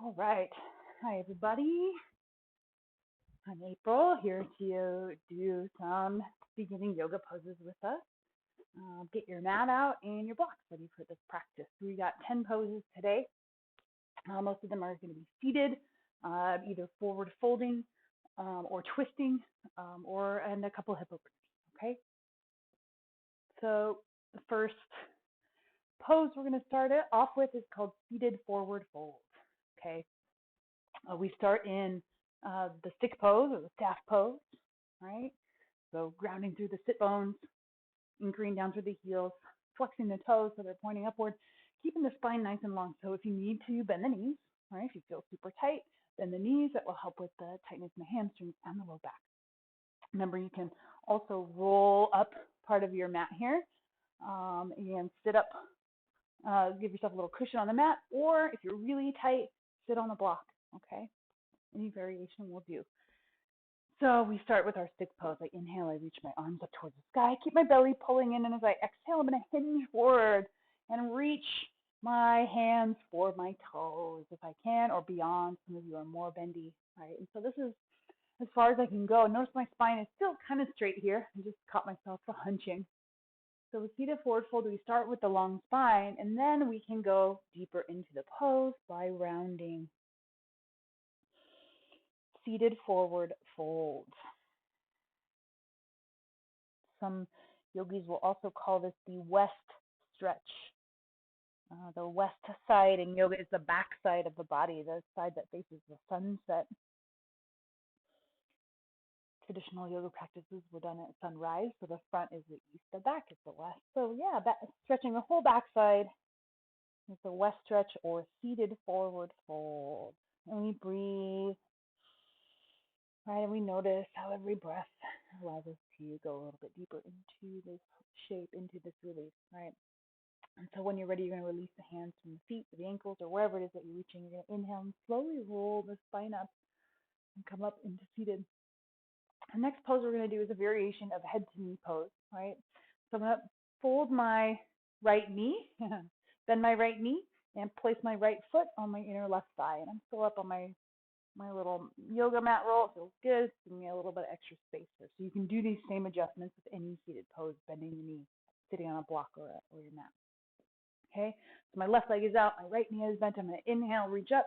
All right. Hi, everybody. I'm April, here to do some beginning yoga poses with us. Get your mat out and your blocks ready for this practice. We got 10 poses today. Most of them are going to be seated, either forward folding or twisting, and a couple hip openers. Okay. So the first pose we're going to start it off with is called seated forward fold. Okay. We start in the stick pose or the staff pose, right? So grounding through the sit bones, anchoring down through the heels, flexing the toes so they're pointing upward, keeping the spine nice and long. So if you need to bend the knees, right? If you feel super tight, bend the knees. That will help with the tightness in the hamstrings and the low back. Remember, you can also roll up part of your mat here and sit up. Give yourself a little cushion on the mat, or if you're really tight, sit on the block. Okay. Any variation will do. So we start with our stick pose. I inhale, I reach my arms up towards the sky, keep my belly pulling in, and as I exhale, I'm going to hinge forward and reach my hands for my toes if I can, or beyond. Some of you are more bendy, right? And so this is as far as I can go. Notice my spine is still kind of straight here. I just caught myself for hunching. So with seated forward fold, we start with the long spine, and then we can go deeper into the pose by rounding. Seated forward fold. Some yogis will also call this the west stretch. The west side in yoga is the back side of the body, the side that faces the sunset. Traditional yoga practices were done at sunrise, so the front is the east, the back is the west. So yeah, stretching the whole back side is the west stretch or seated forward fold. And we breathe, right? And we notice how every breath allows us to go a little bit deeper into this shape, into this release, right? And so when you're ready, you're going to release the hands from the feet to the ankles or wherever it is that you're reaching. You're going to inhale and slowly roll the spine up and come up into seated. The next pose we're going to do is a variation of head to knee pose, right? So I'm going to fold my right knee, bend my right knee, and place my right foot on my inner left thigh. And I'm still up on my little yoga mat roll. It feels good. It's giving me a little bit of extra space there. So you can do these same adjustments with any seated pose, bending the knee, sitting on a block or your mat. Okay, so my left leg is out, my right knee is bent. I'm going to inhale, reach up,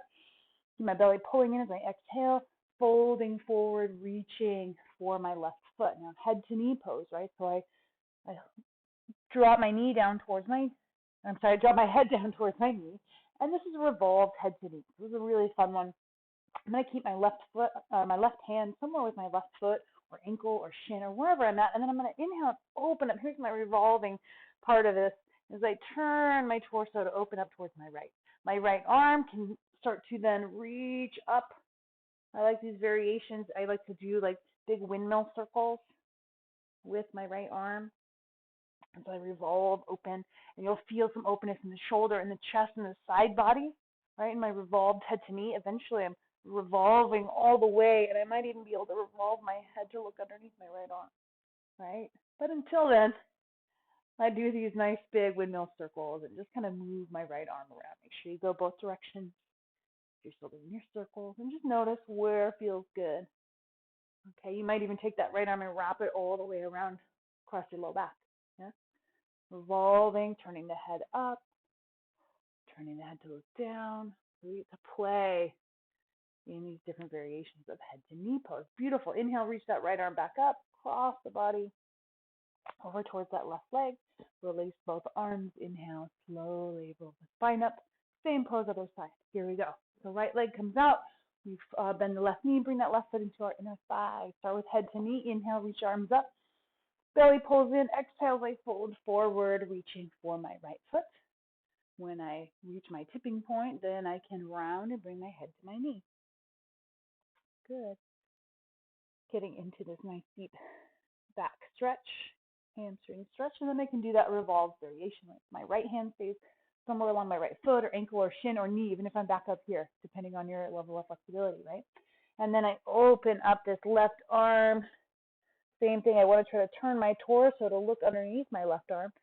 keep my belly pulling in as I exhale, folding forward, reaching for my left foot. Now, head to knee pose, right? So I drop my knee down towards drop my head down towards my knee, and this is a revolved head to knee. This is a really fun one. I'm going to keep my left hand somewhere with my left foot or ankle or shin or wherever I'm at, and then I'm going to inhale and open up. Here's my revolving part of this as I turn my torso to open up towards my right. My right arm can start to then reach up. I like these variations. I like to do like big windmill circles with my right arm. And so I revolve open, and you'll feel some openness in the shoulder and the chest and the side body, right? In my revolved head to knee. Eventually I'm revolving all the way, and I might even be able to revolve my head to look underneath my right arm, right? But until then, I do these nice big windmill circles and just kind of move my right arm around. Make sure you go both directions if you're still doing your circles, and just notice where feels good. Okay, you might even take that right arm and wrap it all the way around across your low back. Yeah, revolving, turning the head up, turning the head to look down. So we get to play in these different variations of head to knee pose. Beautiful. Inhale, reach that right arm back up, cross the body over towards that left leg. Release both arms. Inhale, slowly roll the spine up. Same pose, other side. Here we go. So right leg comes out. We bend the left knee, bring that left foot into our inner thigh. Start with head to knee. Inhale, reach arms up. Belly pulls in. Exhale, I fold forward, reaching for my right foot. When I reach my tipping point, then I can round and bring my head to my knee. Good. Getting into this nice deep back stretch, hamstring stretch, and then I can do that revolved variation. Like my right hand stays somewhere along my right foot or ankle or shin or knee, even if I'm back up here, depending on your level of flexibility, right? And then I open up this left arm. Same thing, I want to try to turn my torso to look underneath my left arm.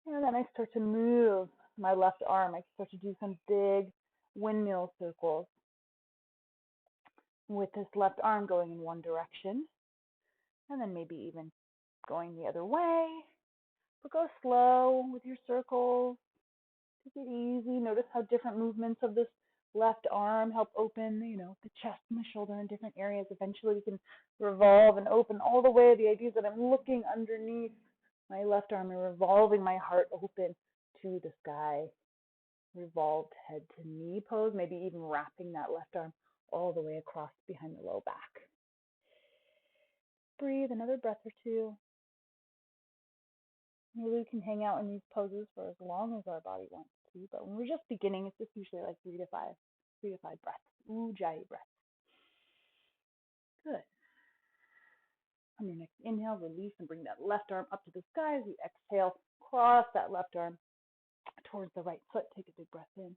And then I start to move my left arm. I start to do some big windmill circles with this left arm going in one direction, and then maybe even going the other way. But go slow with your circles. Take it easy. Notice how different movements of this left arm help open, the chest and the shoulder in different areas. Eventually we can revolve and open all the way. The idea is that I'm looking underneath my left arm and revolving my heart open to the sky. Revolved head to knee pose, maybe even wrapping that left arm all the way across behind the low back. Breathe another breath or two. Maybe we can hang out in these poses for as long as our body wants to, but when we're just beginning, it's just usually like 3 to 5 breaths, Ujjayi breaths. Good. On your next inhale, release and bring that left arm up to the sky. As you exhale, cross that left arm towards the right foot. Take a big breath in.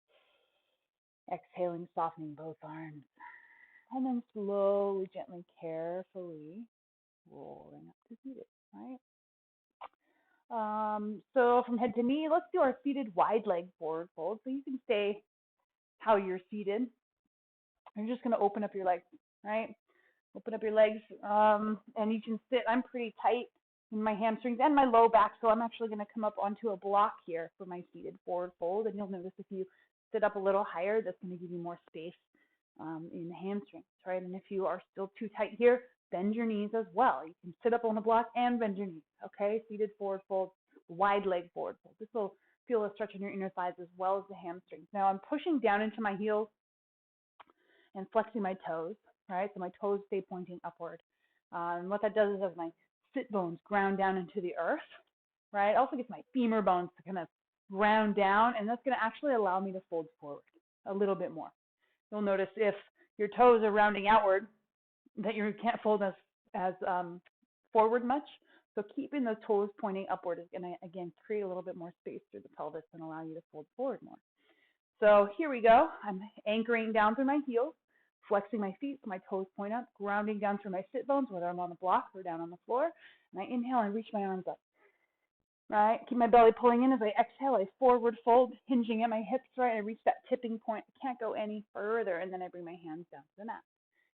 Exhaling, softening both arms. And then slowly, gently, carefully rolling up to seated, right? So from head to knee, let's do our seated wide leg forward fold. So you can stay how you're seated. You're just going to open up your legs, right? Open up your legs, and you can sit. I'm pretty tight in my hamstrings and my low back, so I'm actually going to come up onto a block here for my seated forward fold. And you'll notice if you sit up a little higher, that's going to give you more space in the hamstrings, right? And if you are still too tight here, bend your knees as well. You can sit up on the block and bend your knees, okay? Seated forward fold, wide leg forward fold. This will feel a stretch in your inner thighs as well as the hamstrings. Now I'm pushing down into my heels and flexing my toes, right? So my toes stay pointing upward. And what that does is as my sit bones ground down into the earth, right? It also gets my femur bones to kind of ground down, and that's going to actually allow me to fold forward a little bit more. You'll notice if your toes are rounding outward that you can't fold as forward much. So keeping the toes pointing upward is going to, again, create a little bit more space through the pelvis and allow you to fold forward more. So here we go. I'm anchoring down through my heels, flexing my feet so my toes point up, grounding down through my sit bones, whether I'm on the block or down on the floor. And I inhale and reach my arms up. Right? Keep my belly pulling in as I exhale. I forward fold, hinging at my hips, right? I reach that tipping point. I can't go any further. And then I bring my hands down to the mat.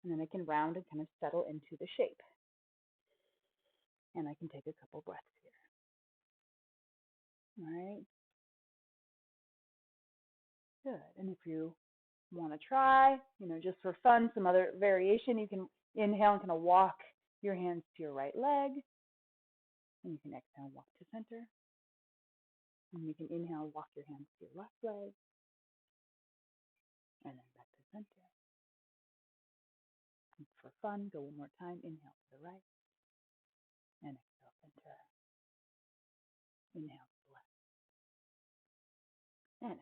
And then I can round and kind of settle into the shape. And I can take a couple breaths here. All right? Good. And if you want to try, just for fun, some other variation, you can inhale and kind of walk your hands to your right leg. And you can exhale and walk to center. And you can inhale and walk your hands to your left leg. And then back to center. And for fun, go one more time. Inhale to the right. And exhale center. Inhale to the left. And exhale. Good.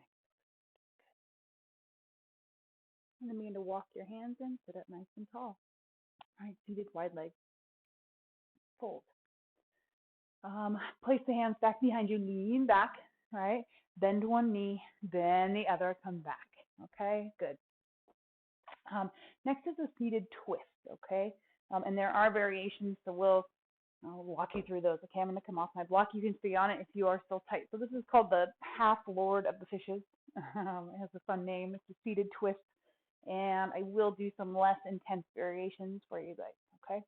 And then begin to walk your hands in. Sit up nice and tall. All right, seated wide leg. Fold. Place the hands back behind you, lean back, right? Bend one knee, then the other, come back, okay? Good. Next is a seated twist, okay? And there are variations, so I'll walk you through those, okay? I'm going to come off my block. You can stay on it if you are still tight. So this is called the half lord of the fishes. It has a fun name. It's a seated twist, and I will do some less intense variations for you guys, okay?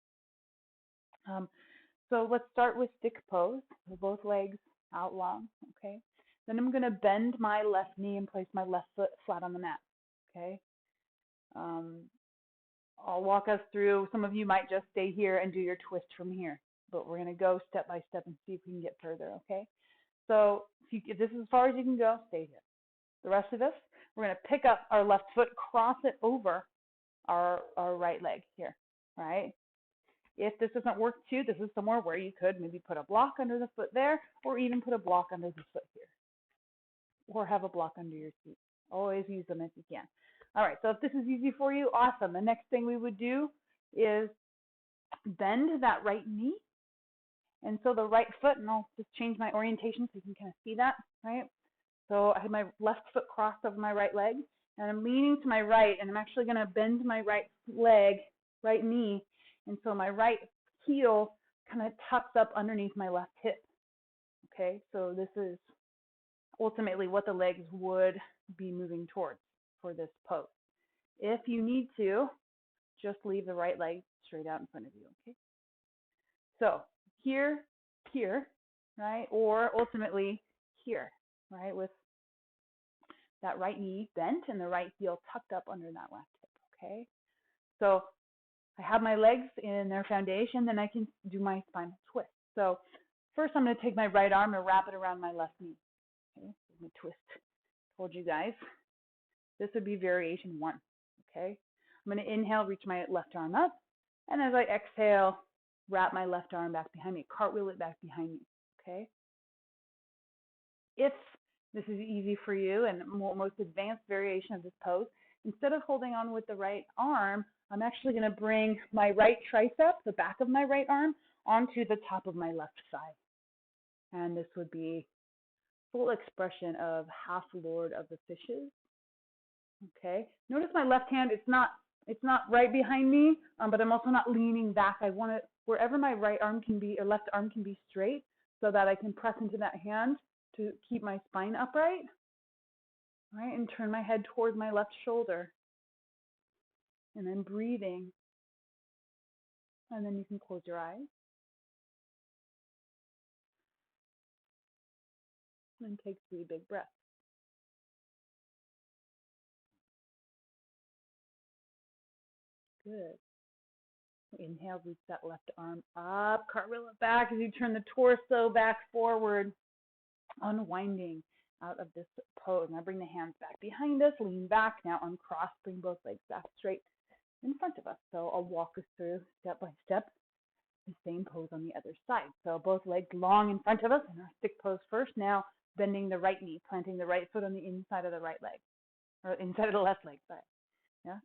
So let's start with stick pose, so both legs out long, okay? Then I'm going to bend my left knee and place my left foot flat on the mat, okay? I'll walk us through. Some of you might just stay here and do your twist from here, but we're going to go step by step and see if we can get further, okay? So if this is as far as you can go, stay here. The rest of us, we're going to pick up our left foot, cross it over our right leg here, right? If this doesn't work too, this is somewhere where you could maybe put a block under the foot there, or even put a block under the foot here, or have a block under your seat. Always use them if you can. All right, so if this is easy for you, awesome. The next thing we would do is bend that right knee. And so the right foot, and I'll just change my orientation so you can kind of see that, right? So I have my left foot crossed over my right leg, and I'm leaning to my right, and I'm actually going to bend my right leg, right knee. And so my right heel kind of tucks up underneath my left hip, okay? So this is ultimately what the legs would be moving towards for this pose. If you need to, just leave the right leg straight out in front of you, okay? So here, right? Or ultimately here, right? With that right knee bent and the right heel tucked up under that left hip, okay? So I have my legs in their foundation, then I can do my spinal twist. So first I'm going to take my right arm and wrap it around my left knee. Okay, let me twist. Told you guys. This would be variation 1, okay? I'm going to inhale, reach my left arm up, and as I exhale, wrap my left arm back behind me, cartwheel it back behind me, okay? If this is easy for you and most advanced variation of this pose, instead of holding on with the right arm, I'm actually going to bring my right tricep, the back of my right arm, onto the top of my left thigh. And this would be full expression of half lord of the fishes. Okay. Notice my left hand, it's not right behind me, but I'm also not leaning back. I want it wherever my right arm can be or left arm can be straight so that I can press into that hand to keep my spine upright, right? And turn my head towards my left shoulder. And then breathing. And then you can close your eyes. And take 3 big breaths. Good. Inhale, reach that left arm up, cartwheel it back as you turn the torso back forward, unwinding out of this pose. Now bring the hands back behind us, lean back, now uncross, bring both legs back straight in front of us. So I'll walk us through step by step the same pose on the other side. So both legs long in front of us in our stick pose first. Now bending the right knee, planting the right foot on the inside of the right leg, or inside of the left leg, sorry. Yeah.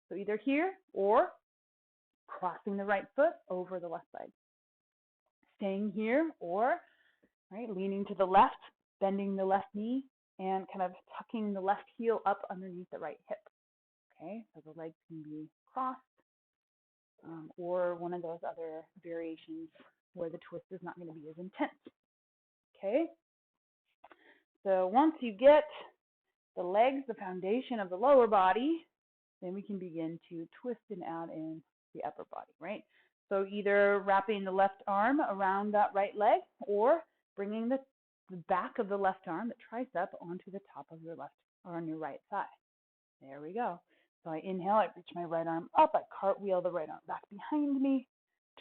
So either here or crossing the right foot over the left leg. Staying here or right, leaning to the left, bending the left knee, and kind of tucking the left heel up underneath the right hip. Okay, so the legs can be crossed, or one of those other variations where the twist is not going to be as intense. Okay, so once you get the legs, the foundation of the lower body, then we can begin to twist and add in the upper body, right? So either wrapping the left arm around that right leg or bringing the back of the left arm, the tricep, onto the top of your left or on your right thigh. There we go. So I inhale, I reach my right arm up, I cartwheel the right arm back behind me,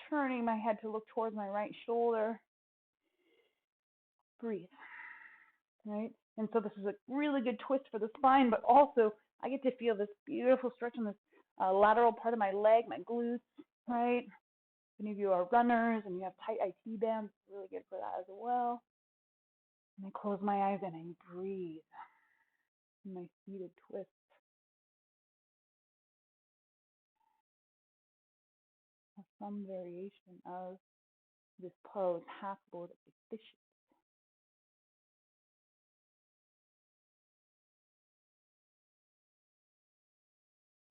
turning my head to look towards my right shoulder. Breathe, right? And so this is a really good twist for the spine, but also I get to feel this beautiful stretch on this lateral part of my leg, my glutes, right? If any of you are runners and you have tight IT bands, it's really good for that as well. And I close my eyes and I breathe. My seated twist. Some variation of this pose, half lord of the fishes.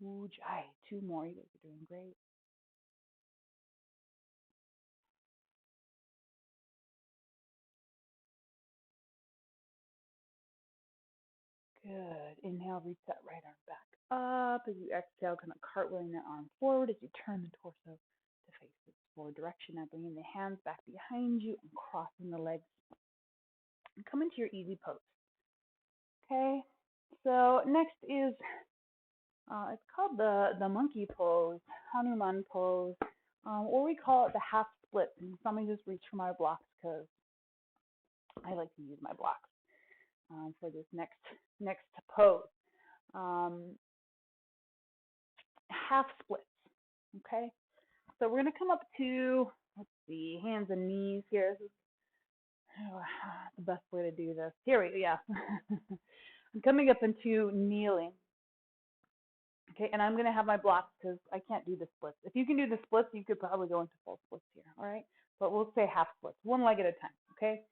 Ujjayi. 2 more. You guys are doing great. Good. Inhale, reach that right arm back up. As you exhale, kind of cartwheeling that arm forward as you turn the torso to face this forward direction. Now bringing the hands back behind you and crossing the legs. And come into your easy pose. Okay. So next is, it's called the monkey pose, Hanuman pose, or we call it the half split. And so let me just reach for my blocks because I like to use my blocks for this next pose. Half splits, okay? So we're going to come up to, let's see, hands and knees here. This is the best way to do this. Here we go, yeah. I'm coming up into kneeling. Okay, and I'm going to have my blocks because I can't do the splits. If you can do the splits, you could probably go into full splits here, all right? But we'll say half splits, 1 leg at a time, okay?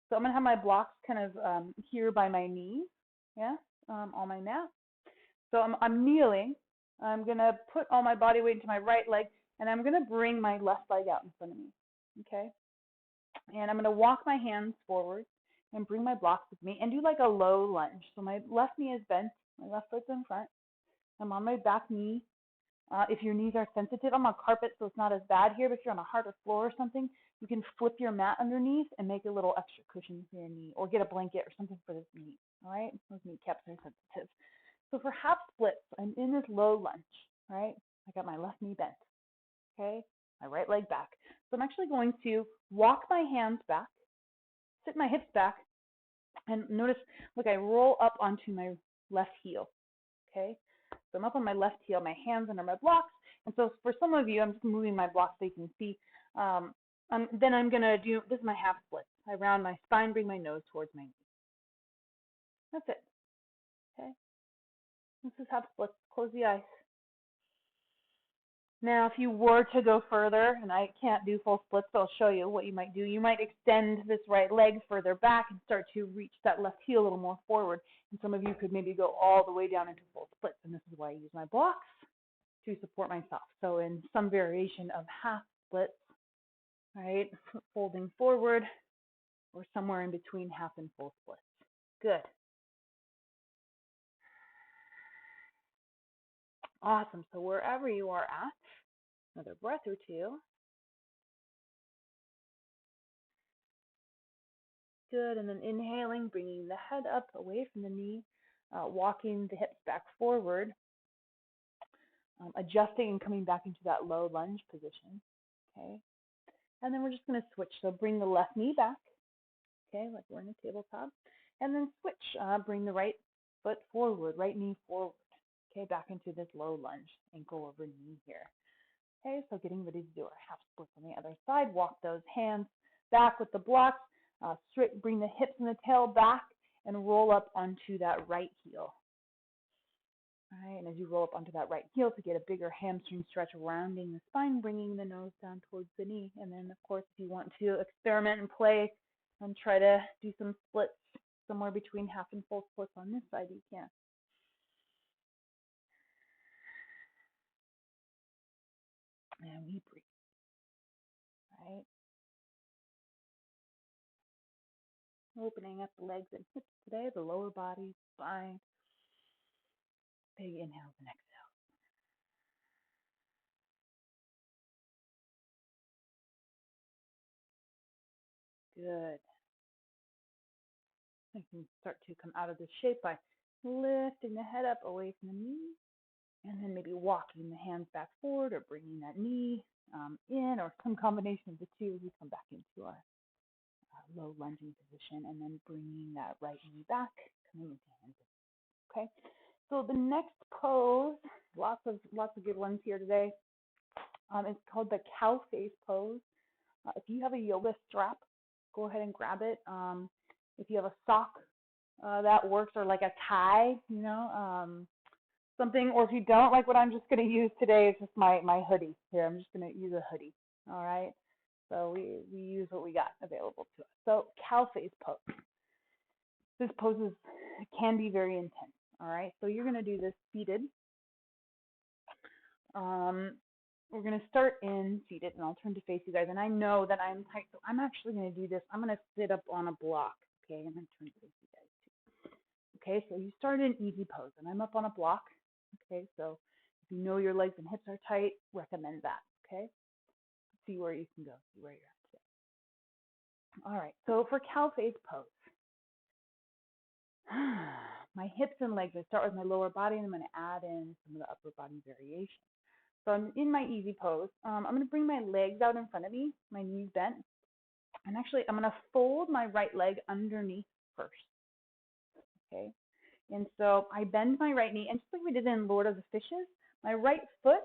So I'm going to have my blocks kind of here by my knees, yeah, on my mat. So I'm kneeling. I'm going to put all my body weight into my right leg, and I'm going to bring my left leg out in front of me, okay? And I'm going to walk my hands forward and bring my blocks with me and do like a low lunge. So my left knee is bent, my left foot's in front. I'm on my back knee, If your knees are sensitive, I'm on carpet, so it's not as bad here, but if you're on a harder floor or something, you can flip your mat underneath and make a little extra cushion for your knee, or get a blanket or something for this knee, all right? Those kneecaps are sensitive. So for half splits, I'm in this low lunge, right? I got my left knee bent, okay? My right leg back. So I'm actually going to walk my hands back, sit my hips back, and notice, look, I roll up onto my left heel, okay? So I'm up on my left heel, my hands under my blocks. And so for some of you, I'm just moving my blocks so you can see. Then I'm going to do, this is my half split. I round my spine, bring my nose towards my knee. That's it, okay? This is half splits. Close the eyes. Now, if you were to go further, and I can't do full splits, but I'll show you what you might do. You might extend this right leg further back and start to reach that left heel a little more forward. And some of you could maybe go all the way down into full splits, and this is why I use my blocks to support myself. So in some variation of half splits, right, folding forward, or somewhere in between half and full splits. Good. Awesome. So wherever you are at, another breath or two. Good. And then inhaling, bringing the head up away from the knee, walking the hips back forward, adjusting and coming back into that low lunge position. Okay. And then we're just going to switch. So bring the left knee back, okay, like we're in a tabletop. And then switch. Bring the right foot forward, right knee forward. Okay, back into this low lunge, ankle over knee here. Okay, so getting ready to do our half splits on the other side. Walk those hands back with the blocks. Straight, bring the hips and the tail back and roll up onto that right heel. All right, and as you roll up onto that right heel to get a bigger hamstring stretch, rounding the spine, bringing the nose down towards the knee. And then, of course, if you want to experiment and play and try to do some splits somewhere between half and full splits on this side, you can. And we breathe, right? Opening up the legs and hips today, the lower body, spine. Big inhales and exhales. Good. You can start to come out of this shape by lifting the head up away from the knee, and then maybe walking the hands back forward or bringing that knee in, or some combination of the two as we come back into our low lunging position, and then bringing that right knee back, coming into hands. Okay. So the next pose, lots of good ones here today. It's called the cow face pose. If you have a yoga strap, go ahead and grab it. If you have a sock, that works, or like a tie, something. Or if you don't, like what I'm just going to use today is just my hoodie here. I'm just going to use a hoodie. All right. So we use what we got available to us. So cow face pose. This pose can be very intense. All right. So you're going to do this seated. We're going to start in seated, and I'll turn to face you guys. And I know that I'm tight, so I'm actually going to do this. I'm going to sit up on a block, okay? And then turn to face you guys too. Okay, so you start in easy pose, and I'm up on a block. Okay, so if you know your legs and hips are tight, recommend that. Okay, see where you can go, see where you're at today. All right, so for cow face pose, my hips and legs. I start with my lower body, and I'm going to add in some of the upper body variations. So I'm in my easy pose. I'm going to bring my legs out in front of me, my knees bent. And actually, I'm going to fold my right leg underneath first. Okay. And so I bend my right knee. And just like we did in Lord of the Fishes, my right foot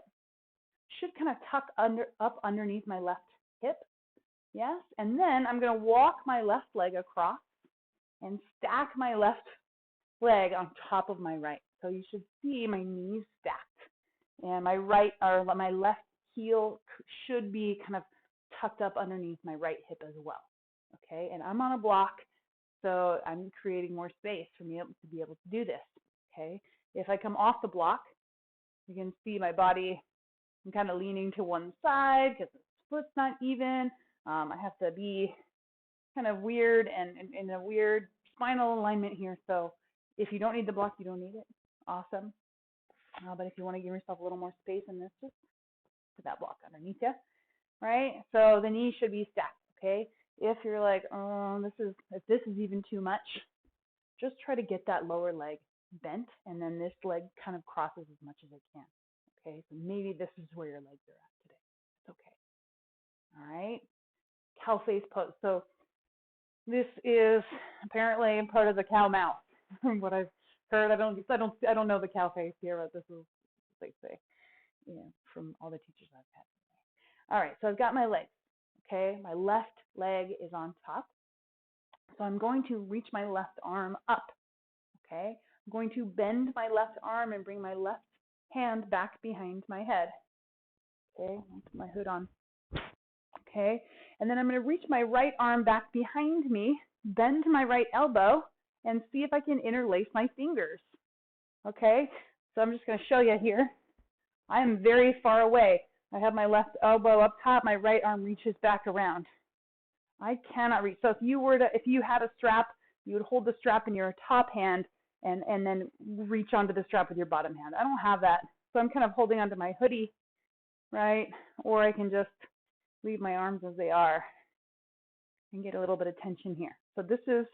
should kind of tuck up underneath my left hip. Yes. And then I'm going to walk my left leg across and stack my left leg on top of my right. So you should see my knees stacked. And my left heel should be kind of tucked up underneath my right hip as well. Okay, and I'm on a block, so I'm creating more space for me to be able to do this. Okay, if I come off the block, you can see my body. I'm kind of leaning to one side because the split's not even. I have to be kind of weird and in a weird spinal alignment here. So if you don't need the block, you don't need it. Awesome. But if you want to give yourself a little more space in this, just put that block underneath you, right? So the knees should be stacked, okay? If you're like, oh, if this is even too much, just try to get that lower leg bent, and then this leg kind of crosses as much as it can, okay? So maybe this is where your legs are at today. It's okay. All right, cow face pose. So this is apparently part of the cow mouth, from what I've heard. I don't know the cow face here, but this is what they say, from all the teachers I've had. All right, so I've got my legs. Okay, my left leg is on top, so I'm going to reach my left arm up. Okay, I'm going to bend my left arm and bring my left hand back behind my head. Okay, I'll put my hood on. Okay, and then I'm going to reach my right arm back behind me, bend my right elbow, and see if I can interlace my fingers. Okay, so I'm just going to show you here. I am very far away. I have my left elbow up top, my right arm reaches back around. I cannot reach. So if you had a strap, you would hold the strap in your top hand and then reach onto the strap with your bottom hand. I don't have that. So I'm kind of holding onto my hoodie, right? Or I can just leave my arms as they are and get a little bit of tension here. So this is,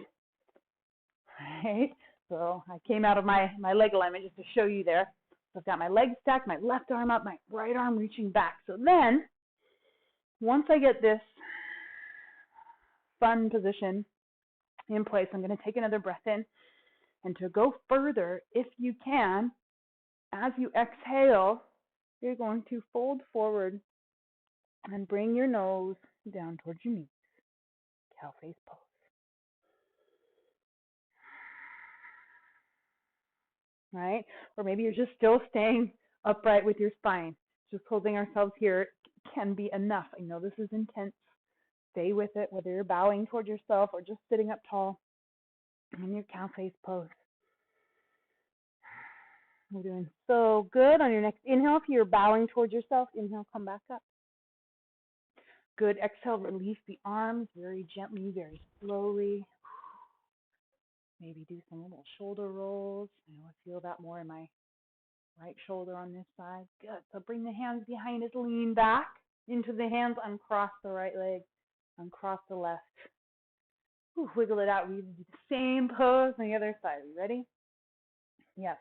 right? So I came out of my leg alignment just to show you there. So I've got my legs stacked, my left arm up, my right arm reaching back. So then, once I get this fun position in place, I'm going to take another breath in. And to go further, if you can, as you exhale, you're going to fold forward and bring your nose down towards your knees. Cow face pose. Right? Or maybe you're just still staying upright with your spine. Just holding ourselves here can be enough. I know this is intense. Stay with it, whether you're bowing towards yourself or just sitting up tall in your cow face pose. You're doing so good. On your next inhale, if you're bowing towards yourself, inhale, come back up. Good. Exhale, release the arms very gently, very slowly. Maybe do some little shoulder rolls. I feel that more in my right shoulder on this side. Good. So bring the hands behind us, lean back into the hands, uncross the right leg, uncross the left. Wiggle it out. We do the same pose on the other side. Are you ready? Yes.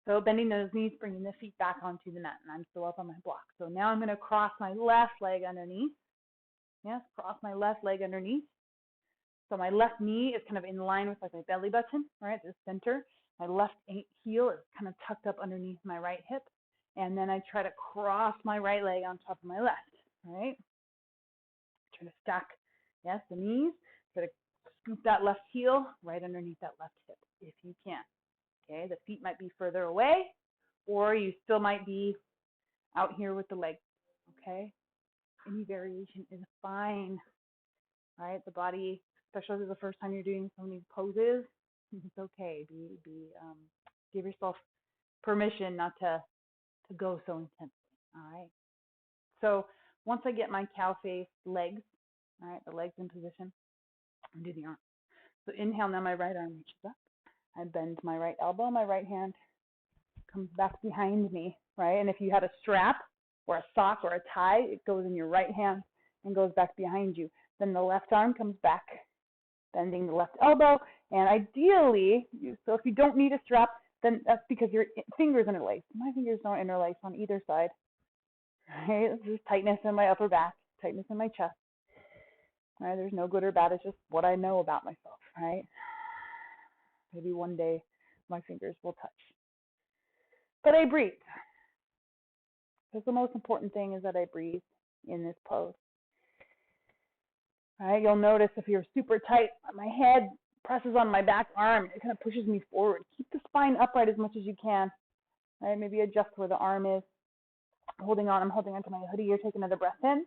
So bending those knees, bringing the feet back onto the mat, and I'm still up on my block. So now I'm going to cross my left leg underneath. Yes, cross my left leg underneath. So my left knee is kind of in line with like my belly button, right, the center. My left heel is kind of tucked up underneath my right hip. And then I try to cross my right leg on top of my left, right? Try to stack, yes, the knees. Try to scoop that left heel right underneath that left hip if you can. Okay, the feet might be further away, or you still might be out here with the legs, okay? Any variation is fine, right? The body, especially the first time you're doing some of these poses, it's okay. Give yourself permission not to go so intensely, all right? So once I get my cow face legs, all right, the legs in position, and do the arms. So inhale, now my right arm reaches up. I bend my right elbow, my right hand comes back behind me, right? And if you had a strap or a sock or a tie, it goes in your right hand and goes back behind you. Then the left arm comes back, bending the left elbow. And ideally, so if you don't need a strap, then that's because your fingers interlace. My fingers don't interlace on either side, right? There's tightness in my upper back, tightness in my chest. Right? There's no good or bad. It's just what I know about myself, right? Maybe one day my fingers will touch. But I breathe. Because the most important thing is that I breathe in this pose. All right, you'll notice if you're super tight, my head presses on my back arm. It kind of pushes me forward. Keep the spine upright as much as you can. All right, maybe adjust where the arm is. I'm holding onto my hoodie. You're taking another breath in.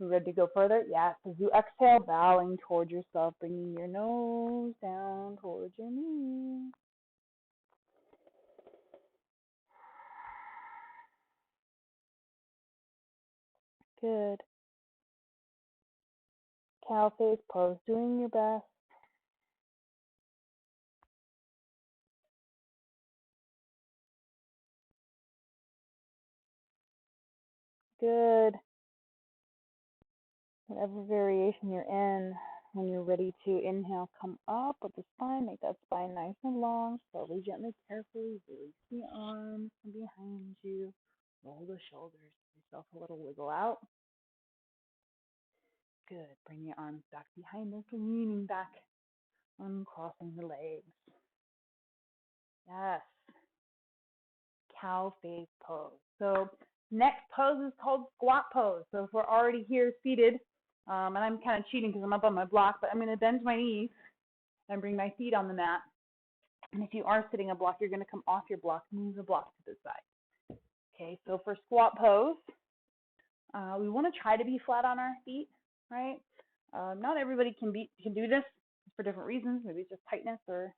You ready to go further? Yes. As you exhale, bowing towards yourself, bringing your nose down towards your knees. Good. Cow face pose, doing your best. Good. Whatever variation you're in, when you're ready to inhale, come up with the spine. Make that spine nice and long. Slowly, gently, carefully release the arms from behind you. Roll the shoulders. Give yourself a little wiggle out. Good. Bring your arms back behind us, leaning back, uncrossing the legs. Yes. Cow face pose. So next pose is called squat pose. So if we're already here seated, and I'm kind of cheating because I'm up on my block, but I'm going to bend my knees and bring my feet on the mat. And if you are sitting a block, you're going to come off your block, move the block to the side. Okay, so for squat pose, we want to try to be flat on our feet, right? Not everybody can do this for different reasons. Maybe it's just tightness or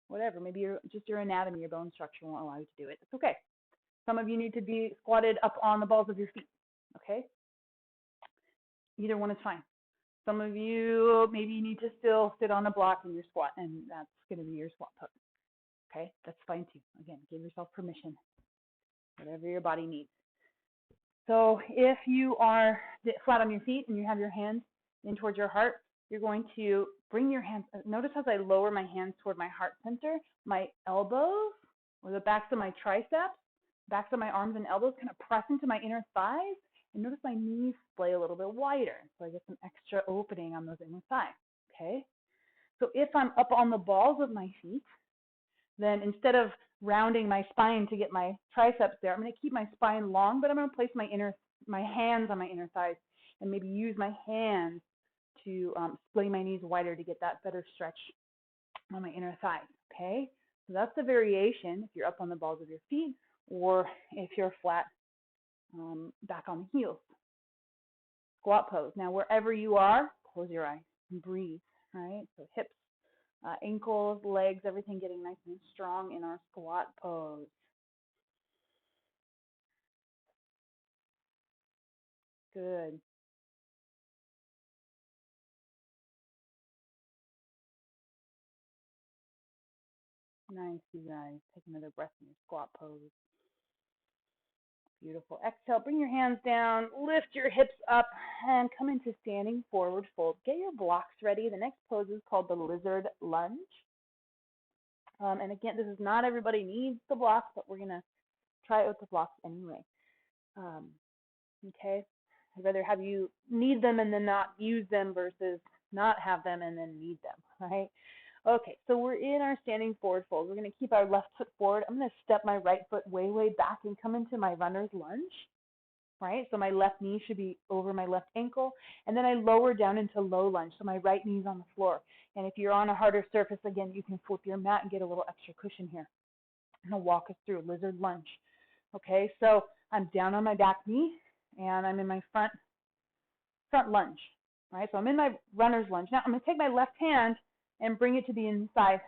whatever. Maybe your anatomy, your bone structure won't allow you to do it. It's okay. Some of you need to be squatted up on the balls of your feet, okay? Either one is fine. Some of you maybe need to still sit on a block in your squat, and that's going to be your squat pose, okay? That's fine too. Again, give yourself permission, whatever your body needs. So if you are flat on your feet and you have your hands in towards your heart, you're going to bring your hands. Notice as I lower my hands toward my heart center, my elbows or the backs of my triceps, backs of my arms and elbows kind of press into my inner thighs. And notice my knees splay a little bit wider, so I get some extra opening on those inner thighs, okay? So if I'm up on the balls of my feet, then instead of rounding my spine to get my triceps there, I'm going to keep my spine long, but I'm going to place my hands on my inner thighs and maybe use my hands to splay my knees wider to get that better stretch on my inner thighs, okay? So that's the variation if you're up on the balls of your feet or if you're flat back on the heels. Squat pose. Now, wherever you are, close your eyes and breathe, right? So hips, ankles, legs, everything getting nice and strong in our squat pose. Good. Nice, you guys. Take another breath in your squat pose. Beautiful. Exhale, bring your hands down, lift your hips up, and come into standing forward fold. Get your blocks ready. The next pose is called the lizard lunge. And again, this is not everybody needs the blocks, but we're going to try it with the blocks anyway. Okay? I'd rather have you need them and then not use them versus not have them and then need them, right? Okay, so we're in our standing forward fold. We're going to keep our left foot forward. I'm going to step my right foot way back and come into my runner's lunge, right? So my left knee should be over my left ankle, and then I lower down into low lunge, so my right knee's on the floor. And if you're on a harder surface, again, you can flip your mat and get a little extra cushion here. I'm going to walk us through lizard lunge. Okay, so I'm down on my back knee, and I'm in my front lunge, right? So I'm in my runner's lunge. Now I'm going to take my left hand and bring it to the inside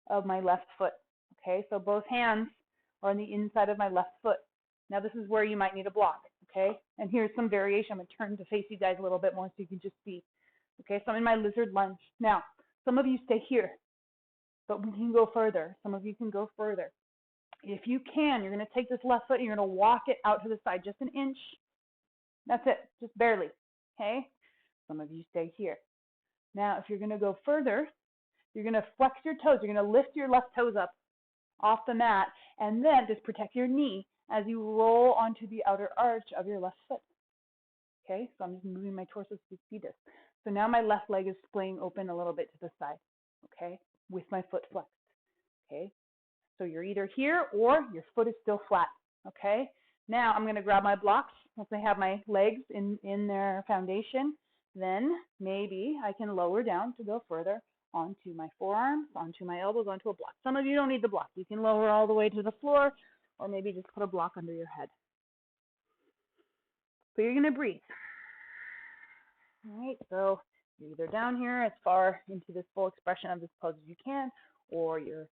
of my left foot, okay? So both hands are on the inside of my left foot. Now this is where you might need a block, okay? And here's some variation. I'm going to turn to face you guys a little bit more so you can just see. Okay, so I'm in my lizard lunge. Now, some of you stay here, but we can go further. Some of you can go further. If you can, you're going to take this left foot and you're going to walk it out to the side just an inch. That's it, just barely, okay? Some of you stay here. Now, if you're going to go further, you're going to flex your toes. You're going to lift your left toes up off the mat, and then just protect your knee as you roll onto the outer arch of your left foot. Okay, so I'm just moving my torso so you see this. So now my left leg is splaying open a little bit to the side, okay, with my foot flexed. Okay, so you're either here or your foot is still flat. Okay, now I'm going to grab my blocks. Once I have my legs in their foundation, then maybe I can lower down to go further onto my forearms, onto my elbows, onto a block. Some of you don't need the block. You can lower all the way to the floor or maybe just put a block under your head. So you're going to breathe. All right, so you're either down here as far into this full expression of this pose as you can, or you're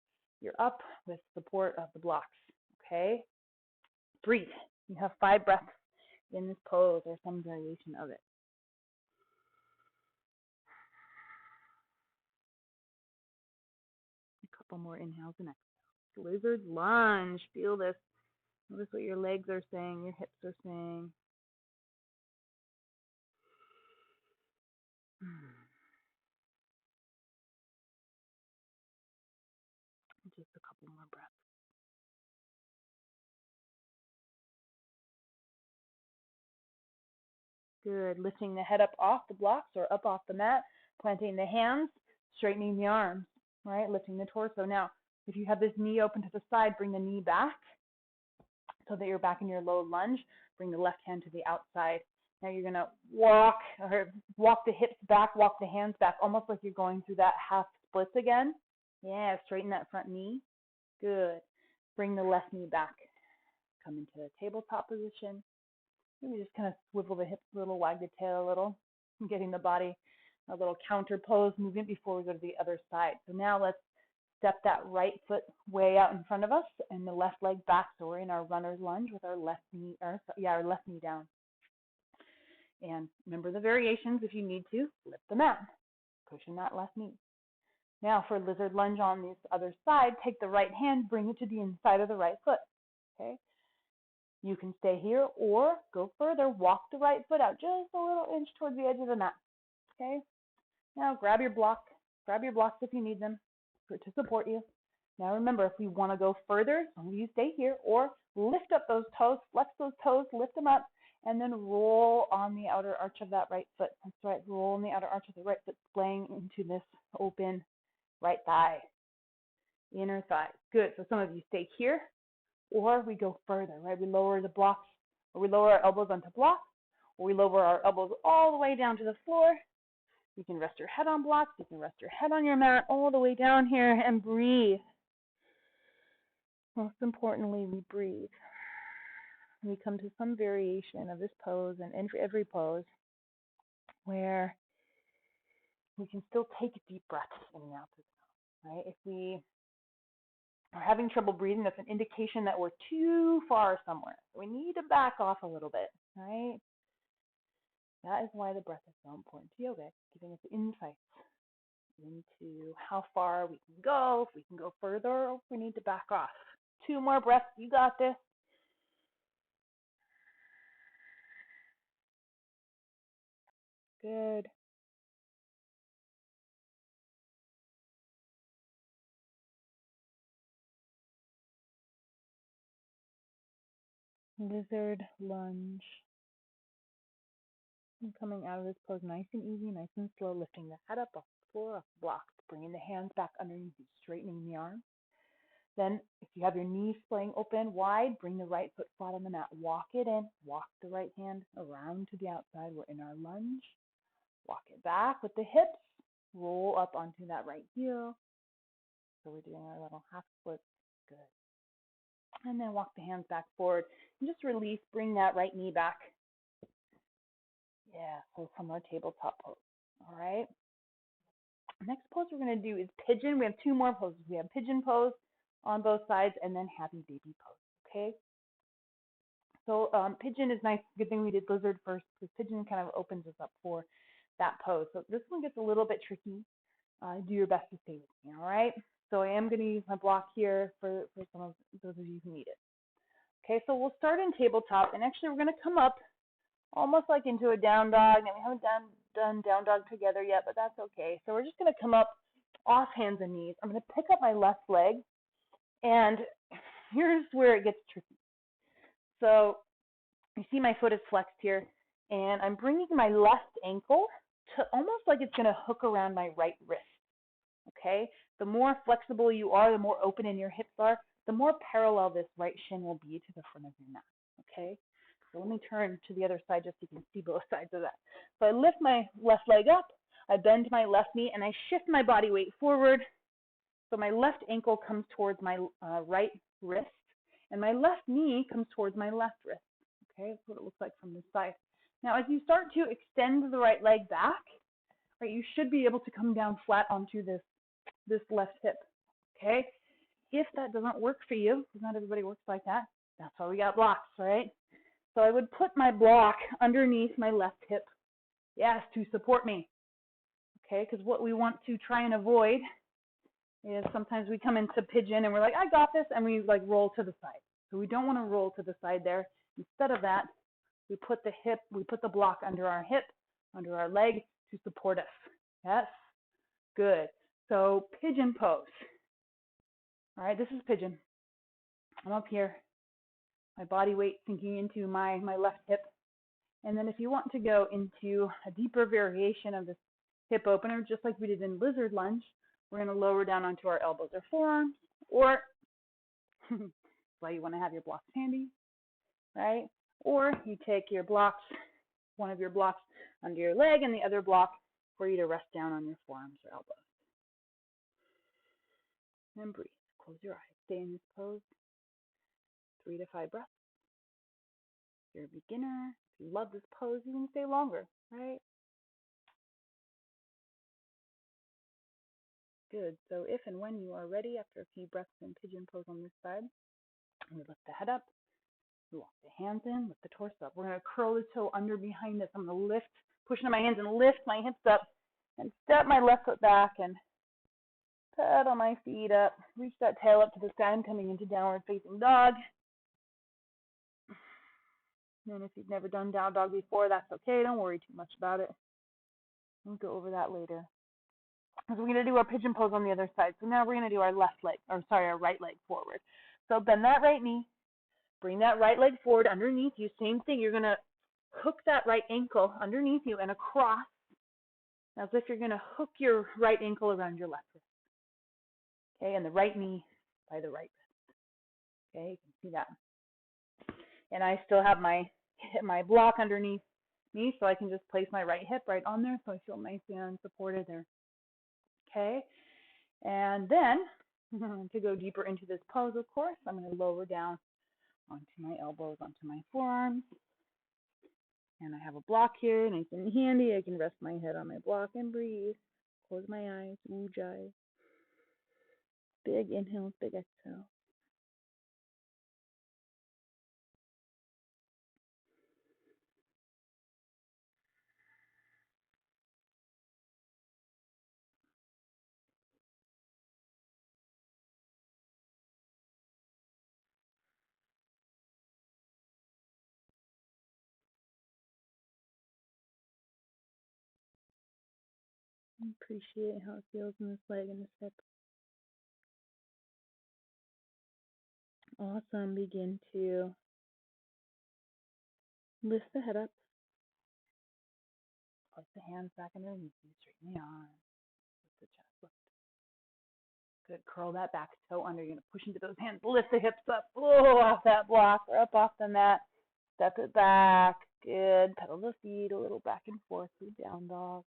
up with support of the blocks, okay? Breathe. You have 5 breaths in this pose or some variation of it. A couple more inhales and exhales. Lizard lunge. Feel this Notice what your legs are saying, your hips are saying. Just a couple more breaths. Good. Lifting the head up off the blocks or up off the mat, planting the hands, straightening the arms, right? Lifting the torso. Now, if you have this knee open to the side, bring the knee back so that you're back in your low lunge. Bring the left hand to the outside. Now you're going to walk the hips back, walk the hands back, almost like you're going through that half splits again. Yeah, straighten that front knee. Good. Bring the left knee back. Come into a tabletop position. Maybe just kind of swivel the hips a little, wag the tail a little, getting the body a little counter pose movement before we go to the other side. So now let's step that right foot way out in front of us and the left leg back. So we're in our runner's lunge with our left knee down. And remember the variations if you need to. Lift the mat. Cushion that left knee. Now for lizard lunge on this other side, take the right hand, bring it to the inside of the right foot. Okay. You can stay here or go further. Walk the right foot out just a little inch towards the edge of the mat. Okay. Now grab your blocks if you need them to support you. Now remember, if we want to go further, some of you stay here or lift up those toes, flex those toes, lift them up, and then roll on the outer arch of that right foot. That's right, roll on the outer arch of the right foot, splaying into this open right thigh, inner thigh. Good. So some of you stay here, or we go further, right? We lower the blocks, or we lower our elbows onto blocks, or we lower our elbows all the way down to the floor. You can rest your head on blocks. You can rest your head on your mat all the way down here and breathe. Most importantly, we breathe. We come to some variation of this pose and every pose where we can still take deep breaths in and out through the nose, right? If we are having trouble breathing, that's an indication that we're too far somewhere. We need to back off a little bit, right? That is why the breath is so important to yoga, giving us insights into how far we can go, if we can go further, or if we need to back off. 2 more breaths. You got this. Good. Lizard lunge. And coming out of this pose nice and easy, nice and slow, lifting the head up off the floor, off the blocks, bringing the hands back underneath you, straightening the arms. Then, if you have your knees splaying open wide, bring the right foot flat on the mat. Walk it in. Walk the right hand around to the outside. We're in our lunge. Walk it back with the hips. Roll up onto that right heel. So we're doing our little half split. Good. And then walk the hands back forward. And just release. Bring that right knee back. Yeah, so from our tabletop pose. All right. Next pose we're going to do is pigeon. We have 2 more poses. We have pigeon pose on both sides and then happy baby pose. Okay. So pigeon is nice. Good thing we did lizard first because pigeon kind of opens us up for that pose. So this one gets a little bit tricky. Do your best to stay with me. All right. So I am going to use my block here for some of those of you who need it. Okay. So we'll start in tabletop, and actually we're going to come up almost like into a down dog. Now we haven't done down dog together yet, but that's okay. So we're just going to come up off hands and knees. I'm going to pick up my left leg, and here's where it gets tricky. So you see my foot is flexed here, and I'm bringing my left ankle to almost like it's going to hook around my right wrist. Okay? The more flexible you are, the more open in your hips are, the more parallel this right shin will be to the front of your mat. Okay? So let me turn to the other side just so you can see both sides of that. So I lift my left leg up, I bend my left knee, and I shift my body weight forward. So my left ankle comes towards my right wrist, and my left knee comes towards my left wrist. Okay, that's what it looks like from this side. Now, as you start to extend the right leg back, right, you should be able to come down flat onto this left hip. Okay, if that doesn't work for you, because not everybody works like that, that's why we got blocks, right? So I would put my block underneath my left hip, yes, to support me. Okay, because what we want to try and avoid is sometimes we come into pigeon and we're like, I got this, and we like roll to the side. So we don't want to roll to the side there. Instead of that, we put the block under our hip, under our leg to support us. Yes? Good. So pigeon pose. All right, this is pigeon. I'm up here, my body weight sinking into my left hip. And then if you want to go into a deeper variation of this hip opener, just like we did in lizard lunge, we're going to lower down onto our elbows or forearms, or that's why you want to have your blocks handy, right? Or you take your blocks, one of your blocks under your leg and the other block for you to rest down on your forearms or elbows. And breathe. Close your eyes. Stay in this pose. 3 to 5 breaths. If you're a beginner, if you love this pose, you can stay longer, right? Good. So if and when you are ready, after a few breaths in pigeon pose on this side, we lift the head up, we walk the hands in, lift the torso up. We're going to curl the toe under behind us. I'm going to lift, push into my hands and lift my hips up and step my left foot back and pedal my feet up. Reach that tail up to the sky. I'm coming into downward facing dog. And if you've never done down dog before, that's okay. Don't worry too much about it. We'll go over that later. So we're going to do our pigeon pose on the other side. So now we're going to do our our right leg forward. So bend that right knee. Bring that right leg forward underneath you. Same thing. You're going to hook that right ankle underneath you and across as if you're going to hook your right ankle around your left wrist. Okay, and the right knee by the right wrist. Okay, you can see that. And I still have my block underneath me, so I can just place my right hip right on there so I feel nice and supported there. Okay, and then to go deeper into this pose, of course, I'm going to lower down onto my elbows, onto my forearms. And I have a block here, nice and handy. I can rest my head on my block and breathe. Close my eyes, ujjayi. Big inhales, big exhale. Appreciate how it feels in this leg and this hip. Awesome. Begin to lift the head up. Place the hands back underneath you. Straighten the arms. Lift the chest. Lift. Good. Curl that back toe under. You're going to push into those hands. Lift the hips up. Oh, off that block or up off the mat. Step it back. Good. Pedal the feet a little back and forth through down dog.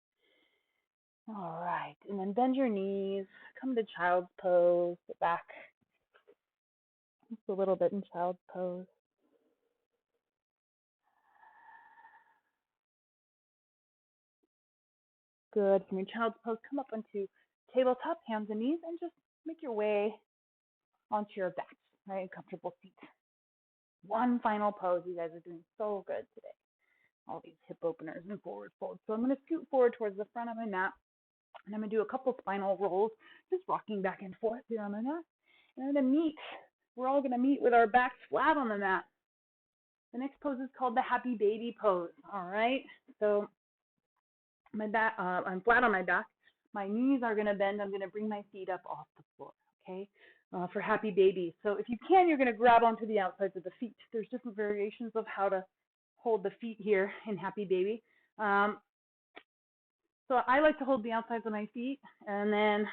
All right. And then bend your knees. Come to child's pose. Sit back just a little bit in child's pose. Good. From your child's pose, come up onto tabletop, hands and knees, and just make your way onto your back, right? Comfortable seat. One final pose. You guys are doing so good today. All these hip openers and forward folds. So I'm going to scoot forward towards the front of my mat, and I'm going to do a couple spinal rolls, just rocking back and forth here on my mat. And I'm going to meet. We're all going to meet with our backs flat on the mat. The next pose is called the happy baby pose. All right. So my back, I'm flat on my back. My knees are going to bend. I'm going to bring my feet up off the floor. Okay. For happy baby. So if you can, you're going to grab onto the outsides of the feet. There's different variations of how to hold the feet here in happy baby. So I like to hold the outsides of my feet and then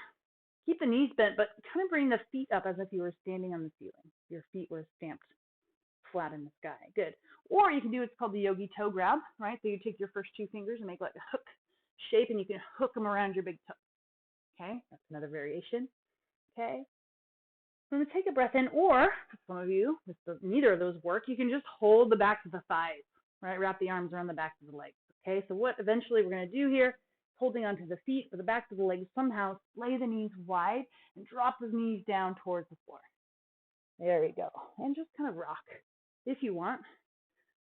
keep the knees bent, but kind of bring the feet up as if you were standing on the ceiling. Your feet were stamped flat in the sky. Good. Or you can do what's called the yogi toe grab, right? So you take your first 2 fingers and make like a hook shape, and you can hook them around your big toe. Okay, that's another variation. Okay. I'm going to take a breath in, or for some of you, if neither of those work, you can just hold the backs of the thighs, right? Wrap the arms around the backs of the legs. Okay, so what eventually we're going to do here, holding onto the feet or the backs of the legs, somehow lay the knees wide and drop the knees down towards the floor. There we go. And just kind of rock if you want,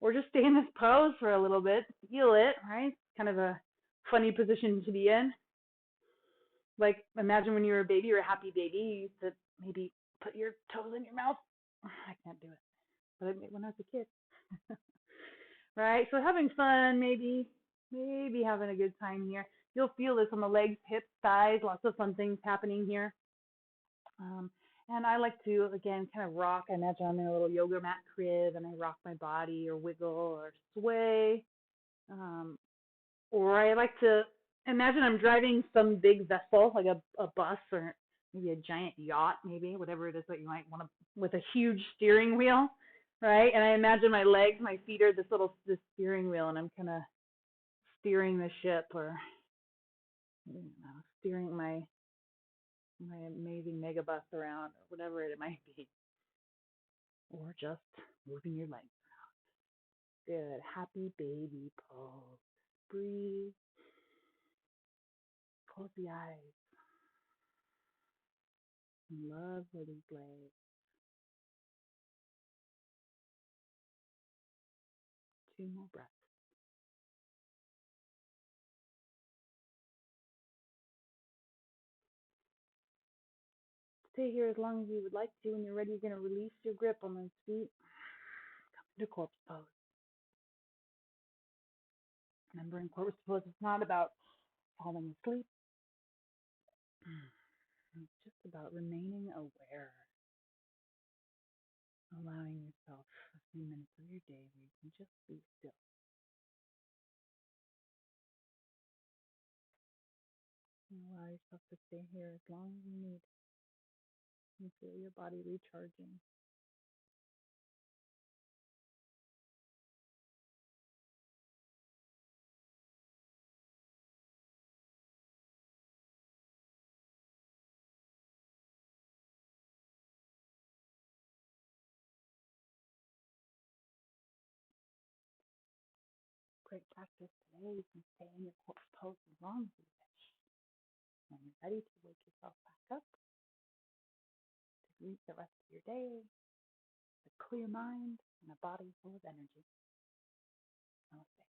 or just stay in this pose for a little bit, feel it, right? Kind of a funny position to be in. Like imagine when you were a baby or a happy baby, you used to maybe put your toes in your mouth. I can't do it. but I when I was a kid. Right? So having fun, maybe having a good time here. You'll feel this on the legs, hips, thighs, lots of fun things happening here. Um, and I like to, again, kind of rock. I imagine I'm in a little yoga mat crib and I rock my body or wiggle or sway. Um, or I like to imagine I'm driving some big vessel, like a bus or maybe a giant yacht, maybe, whatever it is that you might want to, with a huge steering wheel, right? And I imagine my legs, my feet are this steering wheel, and I'm kind of steering the ship or steering my amazing megabus around or whatever it might be, or just moving your legs. Good. Happy baby pose. Breathe. Close the eyes. Love where these legs. 2 more breaths. Stay here as long as you would like to. When you're ready, you're going to release your grip on those feet. Come into corpse pose. Remember, in corpse pose, it's not about falling asleep. It's just about remaining aware, allowing yourself a few minutes of your day where you can just be still. And allow yourself to stay here as long as you need. You feel your body recharging. Great practice today. You can stay in your corpse pose as long as you wish. When you're ready to wake yourself back up, to greet the rest of your day with a clear mind and a body full of energy. Namaste.